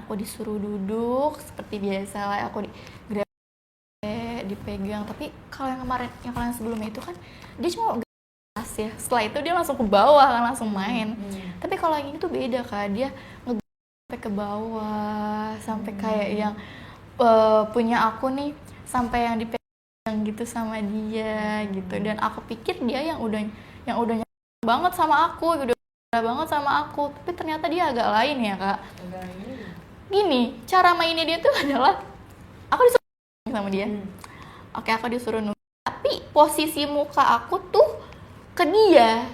aku disuruh duduk seperti biasa lah, aku dipegang. Tapi kalau yang kemarin, yang kalian sebelumnya itu kan dia cuma gas ya, setelah itu dia langsung ke bawah kan, langsung main. Tapi kalau yang ini tuh beda Kak, dia sampai ke bawah, sampai kayak yang punya aku nih, sampai yang dipegang gitu sama dia gitu. Dan aku pikir dia yang udah banget sama aku, udah banget sama aku, tapi ternyata dia agak lain ya Kak. Gini, cara mainnya dia tuh adalah aku disuruh sama dia. Oke, aku disuruh nunggu, tapi posisi muka aku tuh ke dia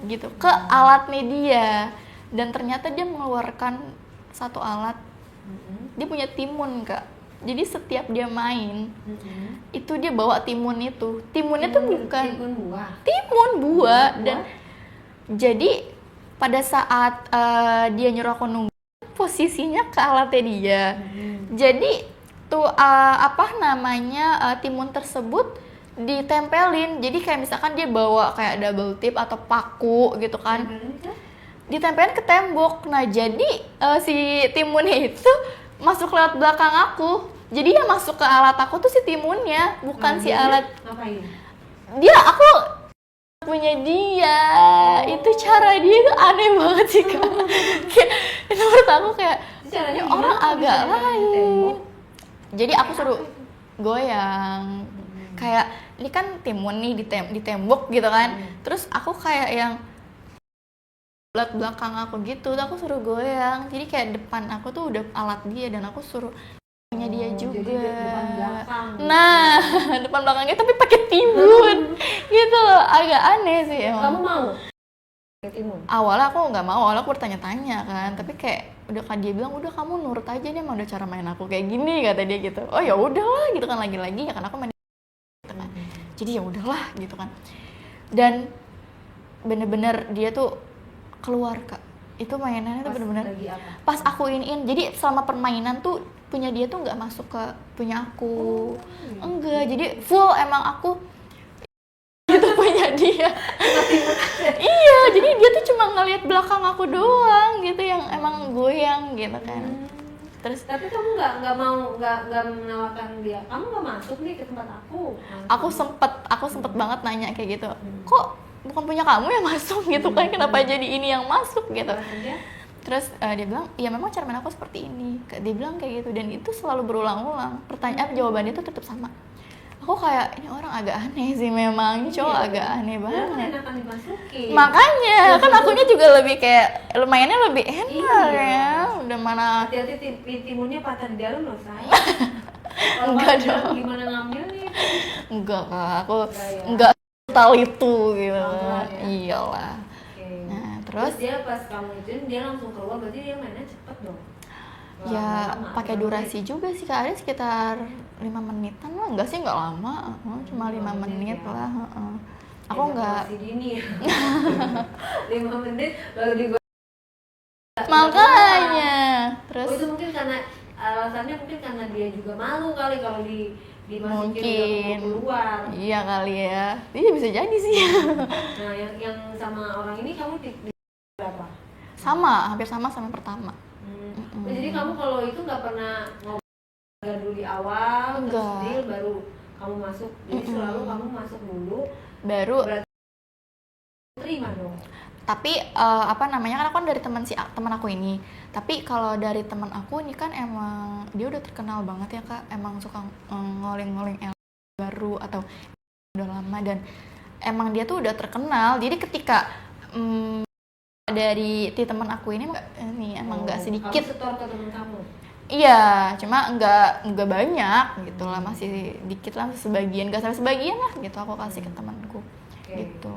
gitu, ke alatnya dia. Dan ternyata dia mengeluarkan satu alat. Dia punya timun Kak. Jadi setiap dia main itu dia bawa timunnya tuh bukan timun buah. Dan jadi pada saat dia nyuruh aku nunggu, posisinya ke alatnya dia. Jadi tuh timun tersebut ditempelin. Jadi kayak misalkan dia bawa kayak double tip atau paku gitu kan, ditempelin ke tembok. Nah jadi si timunnya itu masuk lewat belakang aku. Jadi yang masuk ke alat aku tuh si timunnya, bukan si alat. Aku punya dia. Itu cara dia tuh aneh banget sih Kak. Kayak itu menurut aku kayak ini orang agak lain. Jadi aku suruh goyang. Kayak ini kan timun nih di tembok gitu kan. Terus aku kayak yang belakang aku gitu, aku suruh goyang. Jadi kayak depan aku tuh udah alat dia dan aku suruh punya dia juga. Jadi depan belakang. Nah, depan belakangnya tapi pakai timun. Gitu loh, agak aneh sih emang. Kamu mau pakai timun? Awalnya aku nggak mau, awalnya aku bertanya-tanya kan, tapi kayak udah kan dia bilang udah kamu nurut aja, nih emang udah cara main aku kayak gini, kata dia gitu. Oh ya udahlah gitu kan, lagi-lagi ya kan aku main gitu kan. Jadi ya udahlah gitu kan. Dan bener-bener dia tuh keluar Kak. Itu mainannya tuh bener-bener pas aku iniin. Jadi selama permainan tuh punya dia tuh nggak masuk ke punya aku. Enggak, jadi full emang aku itu punya dia. Iya, jadi dia tuh cuma ngelihat belakang aku doang gitu yang emang goyang gitu kan. Terus tapi kamu nggak menawarkan dia, kamu nggak masuk nih ke tempat aku? Aku sempet banget nanya kayak gitu. Kok bukan punya kamu yang masuk gitu kan, kenapa jadi ini yang masuk gitu. Terus dia bilang, ya memang cara main aku seperti ini. Dia bilang kayak gitu, dan itu selalu berulang-ulang. Pertanyaan jawabannya itu tetap sama. Aku kayak, ini orang agak aneh sih memang, ini cowok agak aneh banget. Enakan dimasukin. Makanya, kan akunya juga lebih kayak, lumayannya lebih enak ya. Udah mana. Hati-hati timunnya patah di dalam loh sayang. Enggak dong. Gimana ngambilnya? Enggak Kak, aku enggak total itu gitu. Iyalah. Nah, terus dia pas kamu ituin dia langsung keluar, berarti dia mainnya cepet dong. Ya pakai durasi juga sih Kak, ada sekitar 5 menitan lah. Enggak sih, enggak lama, cuma 5 menit ya. Lah. Aku enggak dini ya. 5 menit baru makanya. Terus itu mungkin karena alasannya mungkin karena dia juga malu kali kalau dimasukin keluar. Iya kali ya. Iya bisa jadi sih. Nah, yang sama orang ini kamu di berapa? Sama, hampir sama pertama. Jadi kamu kalau itu nggak pernah ngobrol dulu di awal, terus deal baru kamu masuk. Jadi selalu kamu masuk dulu, baru terima dong. Tapi kan aku dari teman aku ini. Tapi kalau dari teman aku ini kan emang dia udah terkenal banget ya Kak. Emang suka ngoling-ngoling baru atau udah lama, dan emang dia tuh udah terkenal. Jadi ketika dari teman aku ini emang nggak sedikit. Kamu setor ke teman kamu? Iya, cuma nggak banyak gitu lah, masih dikit lah, sebagian, nggak sampai sebagian lah gitu aku kasih ke temanku gitu.